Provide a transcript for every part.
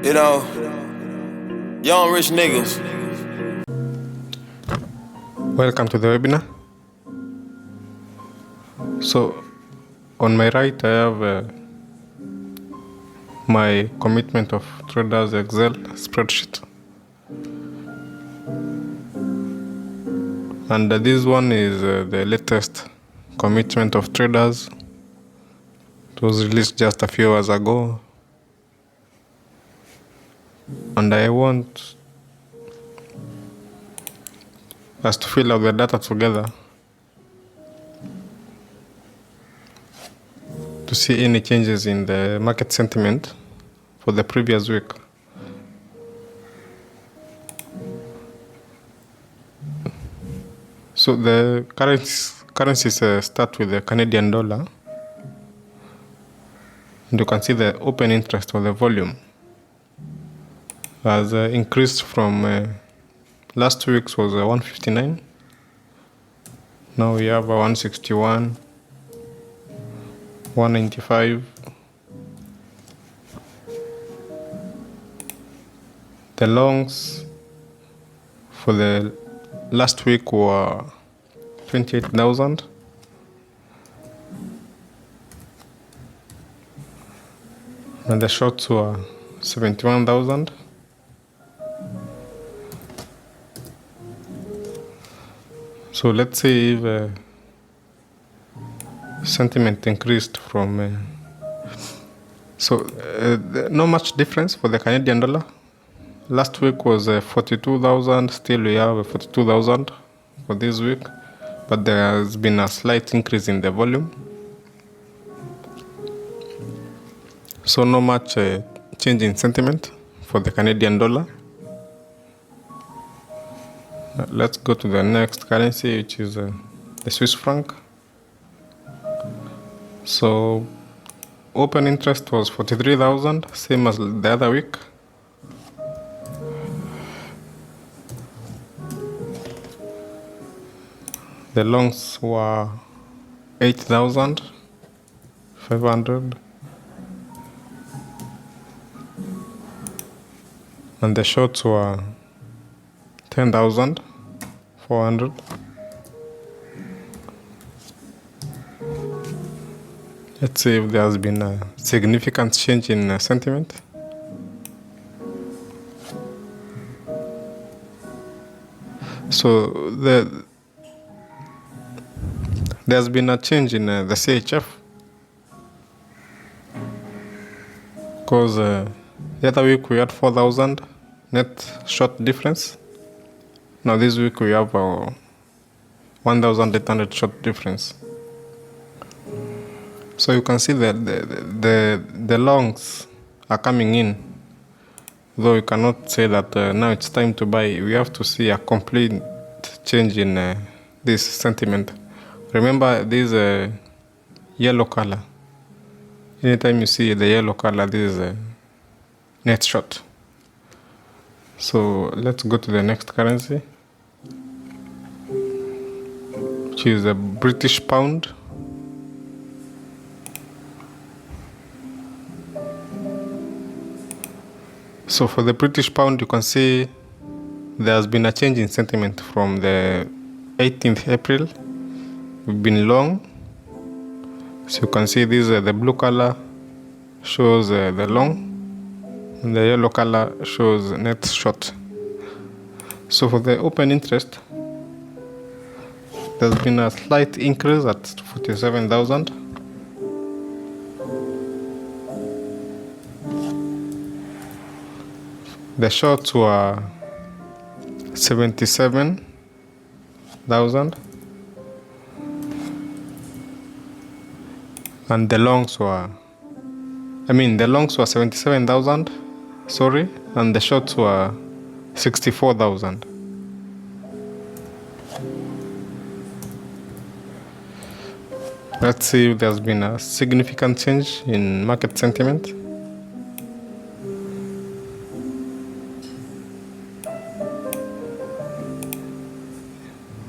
You know, young rich niggas. Welcome to the webinar. So, on my right, I have my commitment of traders Excel spreadsheet. And this one is the latest commitment of traders. It was released just a few hours ago. And I want us to fill out the data together to see any changes in the market sentiment for the previous week. So the currencies start with the Canadian dollar. And you can see the open interest or the volume has increased from last week's was 159. Now we have 161, 195. The longs for the last week were 28,000. And the shorts were 71,000. So let's see if sentiment increased from. No much difference for the Canadian dollar. Last week was 42,000. Still we have 42,000 for this week, but there has been a slight increase in the volume. So no much change in sentiment for the Canadian dollar. Let's go to the next currency, which is the Swiss franc. So open interest was 43,000, same as the other week. The longs were 8,500. And the shorts were 10,400. Let's see if there has been a significant change in sentiment. So there's been a change in the CHF because the other week we had 4,000 net short difference. Now this week we have 1,800 short difference. So you can see that the longs are coming in, though you cannot say that now it's time to buy. We have to see a complete change in this sentiment. Remember this yellow color. Anytime you see the yellow color, this is a net short. So let's go to the next currency, which is a British pound. So for the British pound, you can see there has been a change in sentiment from the 18th April. We've been long. So you can see this, the blue color shows the long, and the yellow color shows net short. So for the open interest, there's been a slight increase at 47,000. The shorts were 77,000. And the longs were 77,000, sorry, and the shorts were 64,000. Let's see if there's been a significant change in market sentiment.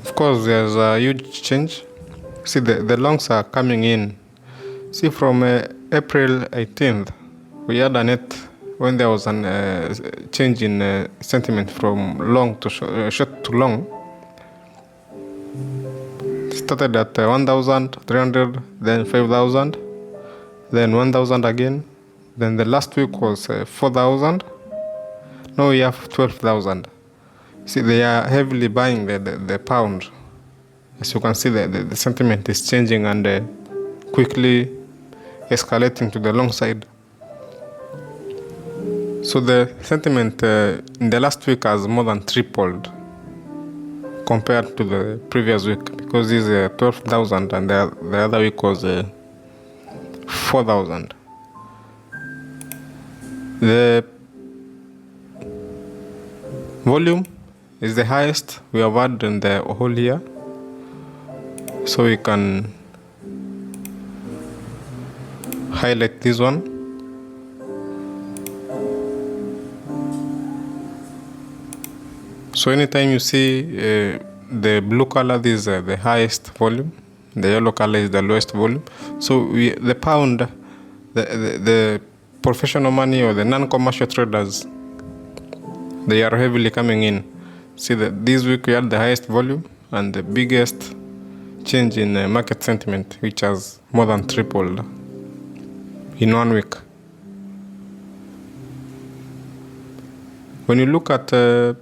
Of course, there's a huge change. See, the longs are coming in. See, from April 18th, we had a net when there was an change in sentiment from long to short to long, started at 1,300, then 5,000, then 1,000 again, then the last week was 4,000. Now we have 12,000. See, they are heavily buying the pound. As you can see, the sentiment is changing and quickly escalating to the long side. So the sentiment in the last week has more than tripled compared to the previous week, because this is 12,000 and the other week was 4,000. The volume is the highest we have had in the whole year. So we can highlight this one. So anytime you see the blue color, this is the highest volume, the yellow color is the lowest volume. So the pound, the professional money or the non-commercial traders, they are heavily coming in. See that this week we had the highest volume and the biggest change in market sentiment, which has more than tripled in 1 week. When you look at the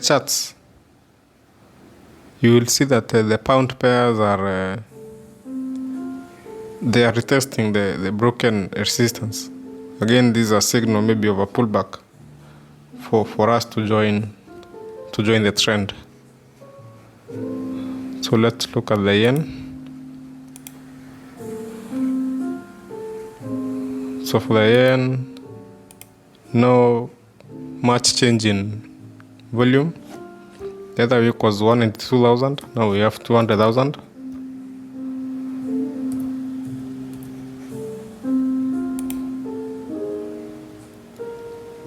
charts, you will see that the pound pairs are they are retesting the broken resistance. Again, this is a signal maybe of a pullback for us to join the trend. So let's look at the yen. So for the yen, no much change in volume. The other week was 182,000. Now we have 200,000.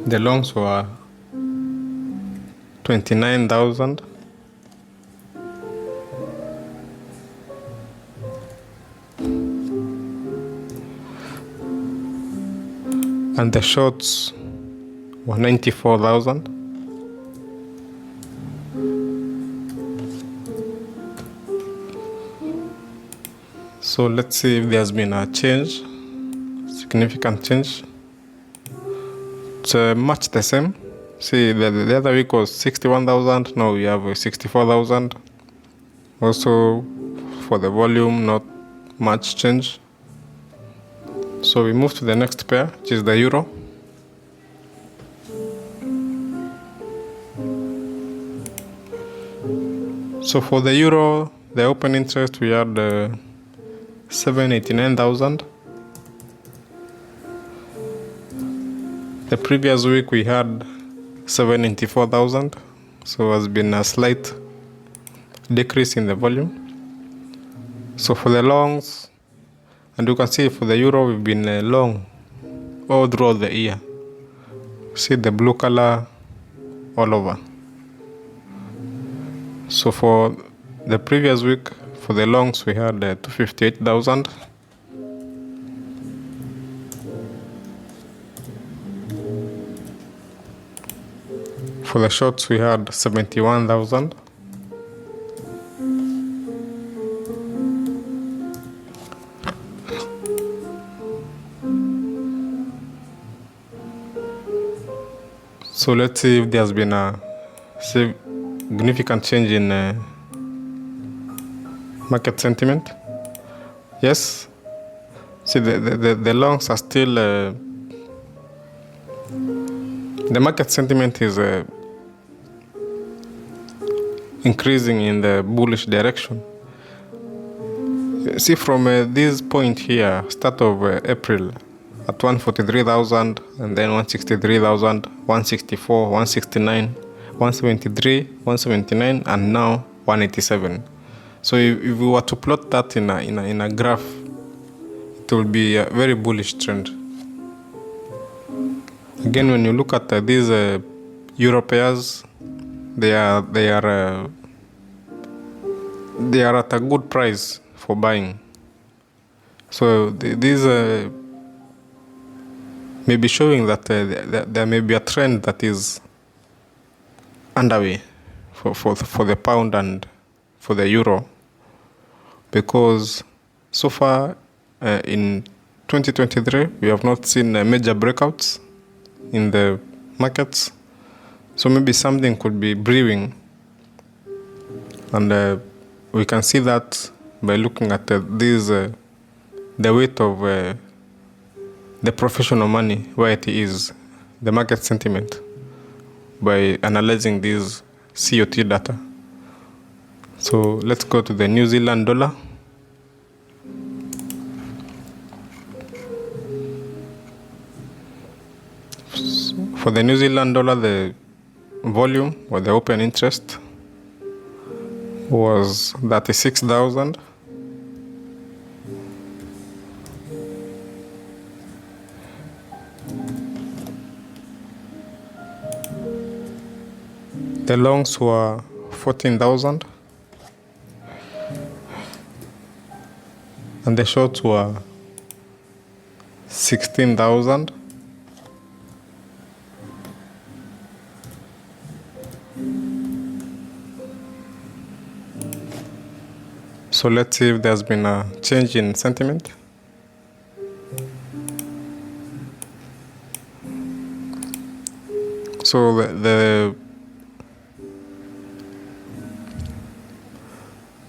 The longs were 29,000. And the shorts were 94,000. So let's see if there's been a change, significant change. It's much the same. See, the other week was 61,000. Now we have 64,000. Also, for the volume, not much change. So we move to the next pair, which is the euro. So for the euro, the open interest, we had 789,000. The previous week we had 794,000. So has been a slight decrease in the volume. So for the longs, and you can see for the euro, we've been long all throughout the year. See the blue color all over. So for the previous week, for the longs, we had 258,000. For the shorts, we had 71,000. So let's see if there's been a significant change in market sentiment. Yes. See, the longs are still the market sentiment is increasing in the bullish direction. See, from this point here, start of April, at 143,000, and then 163,000, 164, 169, 173, 179, and now 187. So if we were to plot that in a graph, it will be a very bullish trend. Again, when you look at these euro pairs, they are at a good price for buying. So these maybe showing that there may be a trend that is underway for the pound and for the euro, because so far in 2023 we have not seen major breakouts in the markets. So maybe something could be brewing, and we can see that by looking at the weight of the professional money, where it is, the market sentiment, by analyzing these COT data. So let's go to the New Zealand dollar. For the New Zealand dollar, the volume or the open interest was 36,000. The longs were 14,000 and the shorts were 16,000. So let's see if there's been a change in sentiment. So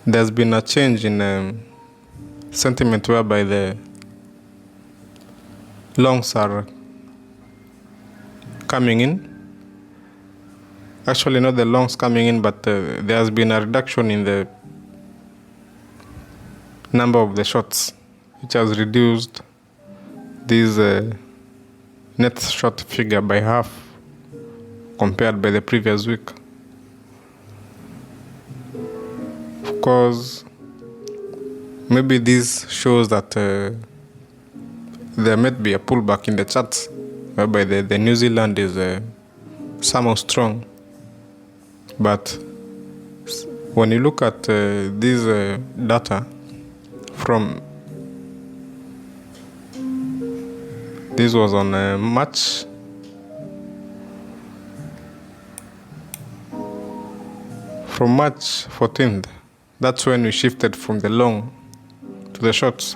there's been a change in sentiment whereby the longs are coming in. Actually, not the longs coming in, but there has been a reduction in the number of the shorts, which has reduced this net short figure by half compared by the previous week. Of course, maybe this shows that there might be a pullback in the charts, whereby the New Zealand is somehow strong. But when you look at this data from, this was on March 14th, that's when we shifted from the long to the shorts,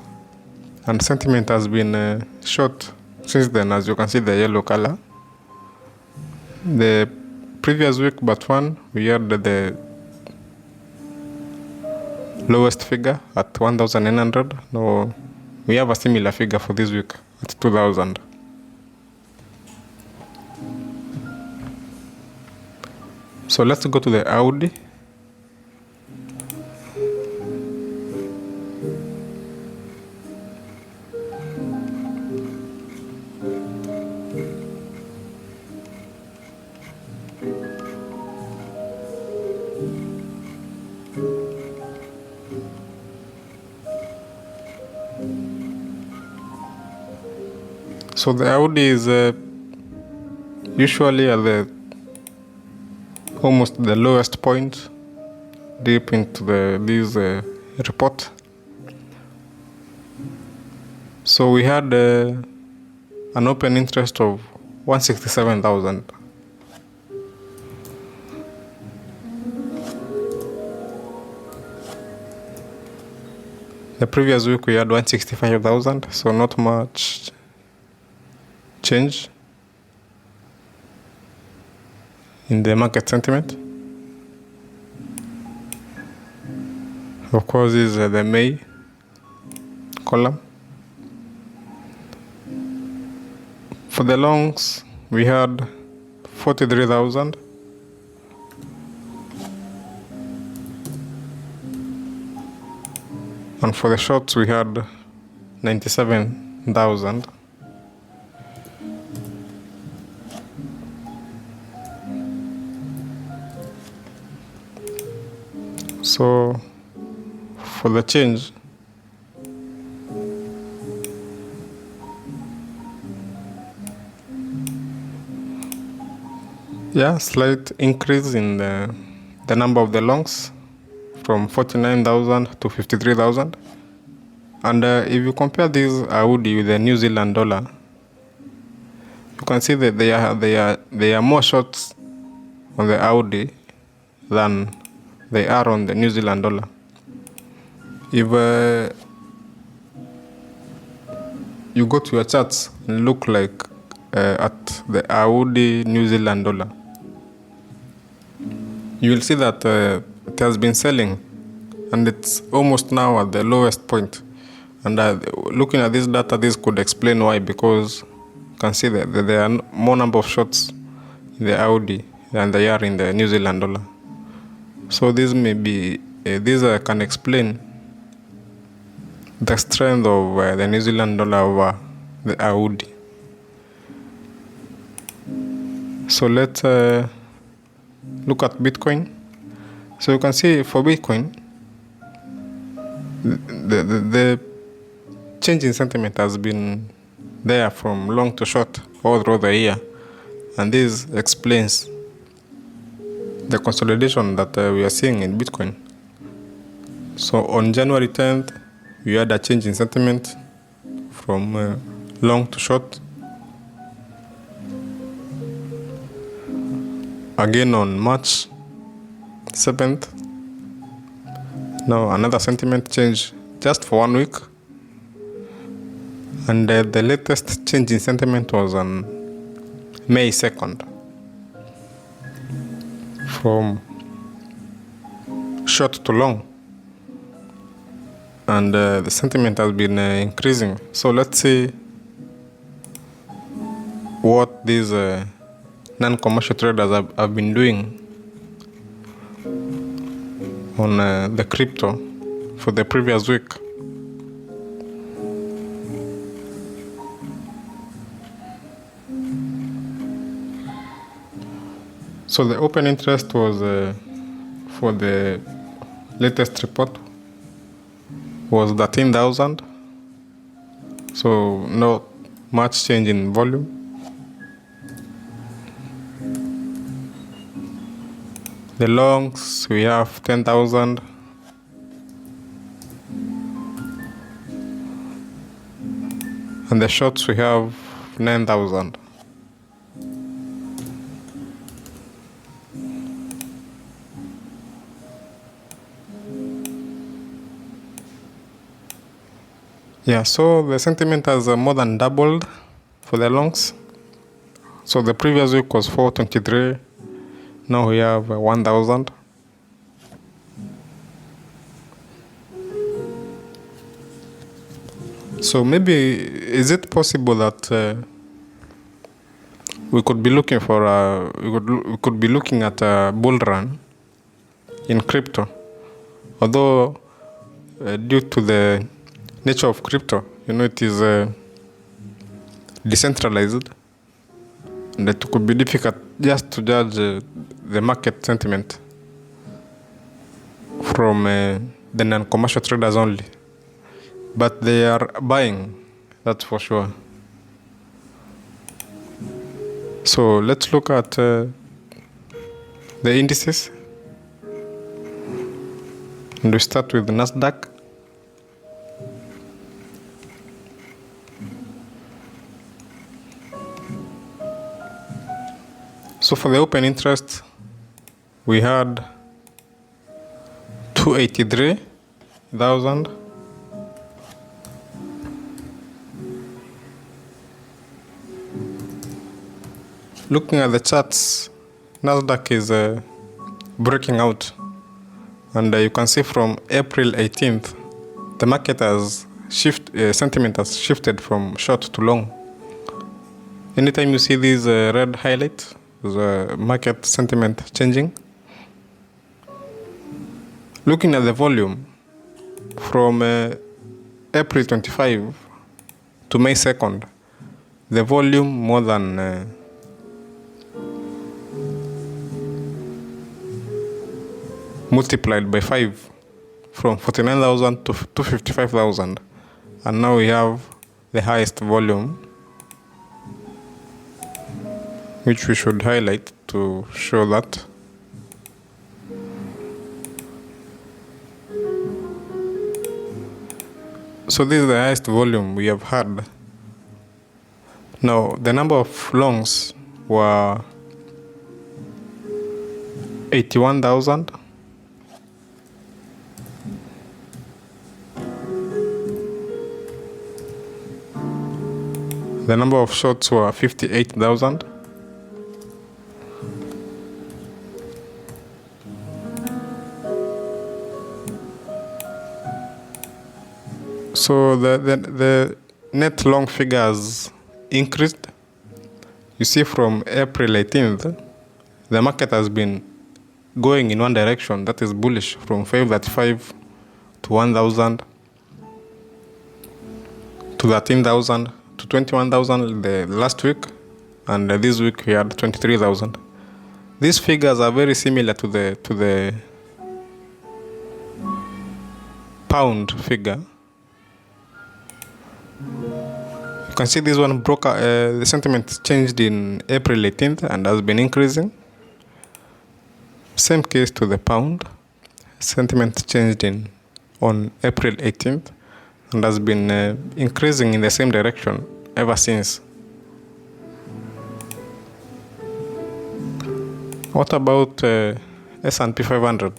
and sentiment has been short since then, as you can see the yellow color. The previous week but one, we had the lowest figure at 1,900. Now we have a similar figure for this week at 2,000. So let's go to the Audi. So the Audi is usually at almost the lowest point deep into this report. So we had an open interest of 167,000. The previous week we had 165,000, so not much change in the market sentiment. Of course, this is the May column. For the longs, we had 43,000. And for the shorts, we had 97,000. So for the change, slight increase in the number of the longs from 49,000 to 53,000. And if you compare this Audi with the New Zealand dollar, you can see that there are more shorts on the Audi than they are on the New Zealand dollar. If you go to your charts and look at the Audi New Zealand dollar, you will see that it has been selling and it's almost now at the lowest point. And looking at this data, this could explain why, because you can see that there are more number of shorts in the Audi than there are in the New Zealand dollar. So this may be, can explain the strength of the New Zealand dollar over the Audi. So let's look at Bitcoin. So you can see for Bitcoin, the change in sentiment has been there from long to short all through the year, and this explains the consolidation that we are seeing in Bitcoin. So on January 10th, we had a change in sentiment from long to short. Again on March 7th, now another sentiment change just for 1 week. And the latest change in sentiment was on May 2nd. From short to long. And the sentiment has been increasing. So let's see what these non-commercial traders have been doing on the crypto for the previous week. So the open interest was for the latest report was 13,000. So not much change in volume. The longs, we have 10,000. And the shorts, we have 9,000. Yeah, so the sentiment has more than doubled for the longs. So the previous week was 423. Now we have 1,000. So maybe is it possible that we could be looking for we could be looking at a bull run in crypto, although due to the nature of crypto, it is decentralized, and it could be difficult just to judge the market sentiment from the non-commercial traders only. But they are buying, that's for sure. So let's look at the indices. And we start with the Nasdaq. So for the open interest, we had 283,000. Looking at the charts, Nasdaq is breaking out. And you can see from April 18th, the market has sentiment has shifted from short to long. Anytime you see these red highlights, the market sentiment changing. Looking at the volume from April 25 to May 2nd, the volume more than multiplied by 5 from 49,000 to 55,000, and now we have the highest volume, which we should highlight to show that. So this is the highest volume we have had. Now, the number of longs were 81,000. The number of shorts were 58,000. So the net long figures increased. You see, from April 18th, the market has been going in one direction, that is bullish, from 535 to 1,000 to 13,000 to 21,000 the last week, and this week we had 23,000. These figures are very similar to the pound figure. You can see this one broke. The sentiment changed in April 18th and has been increasing. Same case to the pound. Sentiment changed on April 18th and has been increasing in the same direction ever since. What about S&P 500?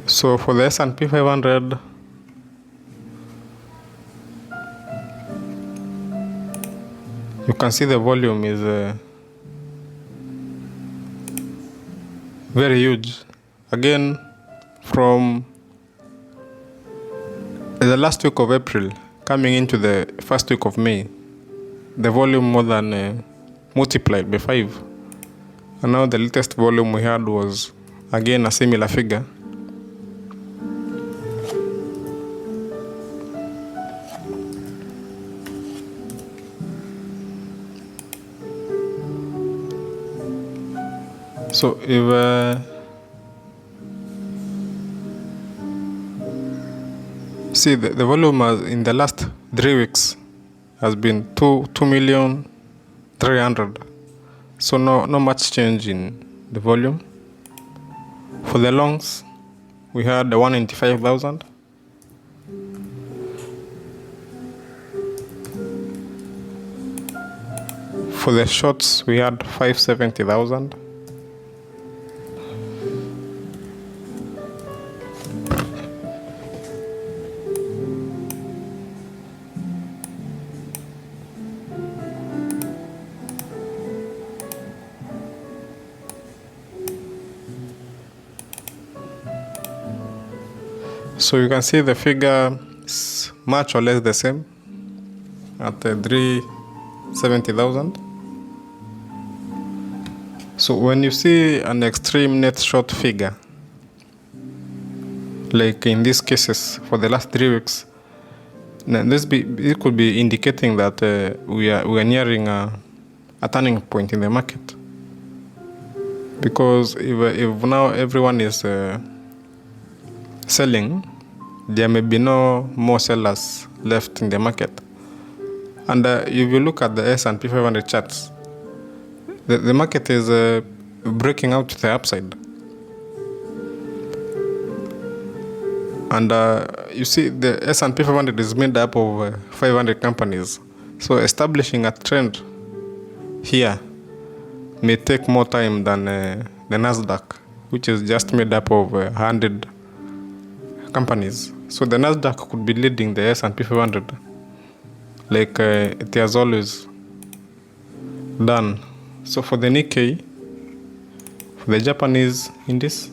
So for the S&P 500, you can see the volume is very huge. Again, from the last week of April coming into the first week of May, the volume more than multiplied by 5. And now the latest volume we had was again a similar figure. So if see the volume in the last 3 weeks has been 2,300,000. So no much change in the volume. For the longs, we had 195,000. For the shorts, we had 570,000. So you can see the figure is much or less the same at 370,000. So when you see an extreme net short figure, like in these cases for the last 3 weeks, it could be indicating that we are nearing a turning point in the market. Because if now everyone is selling, there may be no more sellers left in the market. And if you look at the S&P 500 charts, the market is breaking out to the upside. And you see the S&P 500 is made up of 500 companies. So establishing a trend here may take more time than the Nasdaq, which is just made up of 100 companies. So the Nasdaq could be leading the S&P 500, like it has always done. So for the Nikkei, for the Japanese index,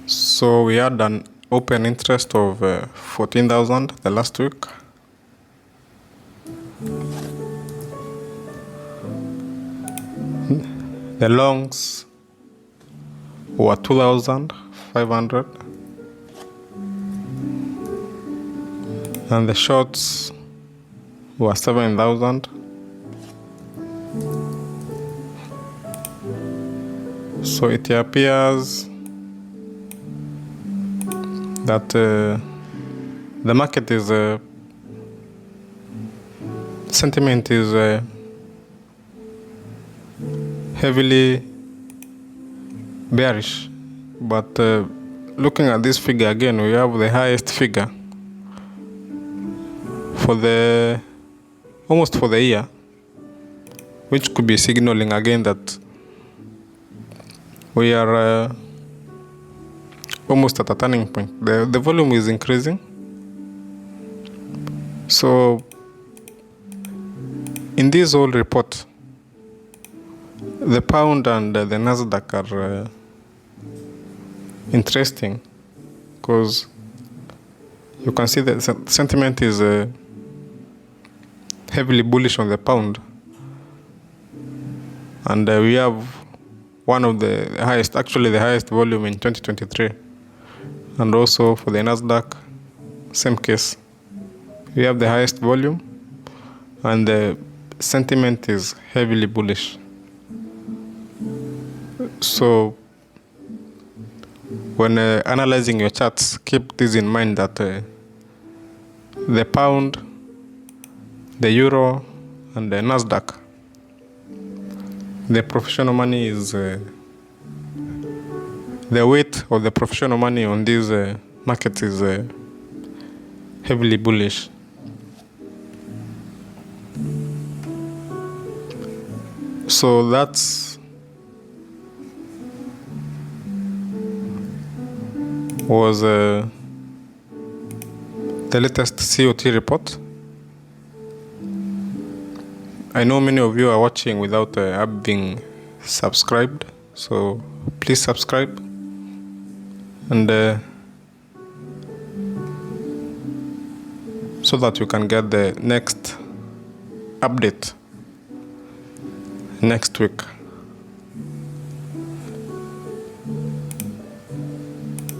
so we had an open interest of 14,000 the last week. The longs were 2,500, and the shorts were 7,000. So it appears that the market is sentiment is heavily bearish. But looking at this figure again, we have the highest figure for the almost for the year, which could be signaling again that we are almost at a turning point. The volume is increasing. So in this whole report, the pound and the Nasdaq are interesting because you can see that sentiment is heavily bullish on the pound, and we have one of the highest, actually the highest volume in 2023, and also for the Nasdaq, same case. We have the highest volume and the sentiment is heavily bullish. So when analyzing your charts, keep this in mind that the pound, the euro, and the Nasdaq, the professional money is the weight of the professional money on these markets is heavily bullish. So that's was the latest COT report. I know many of you are watching without being subscribed, so please subscribe and so that you can get the next update next week.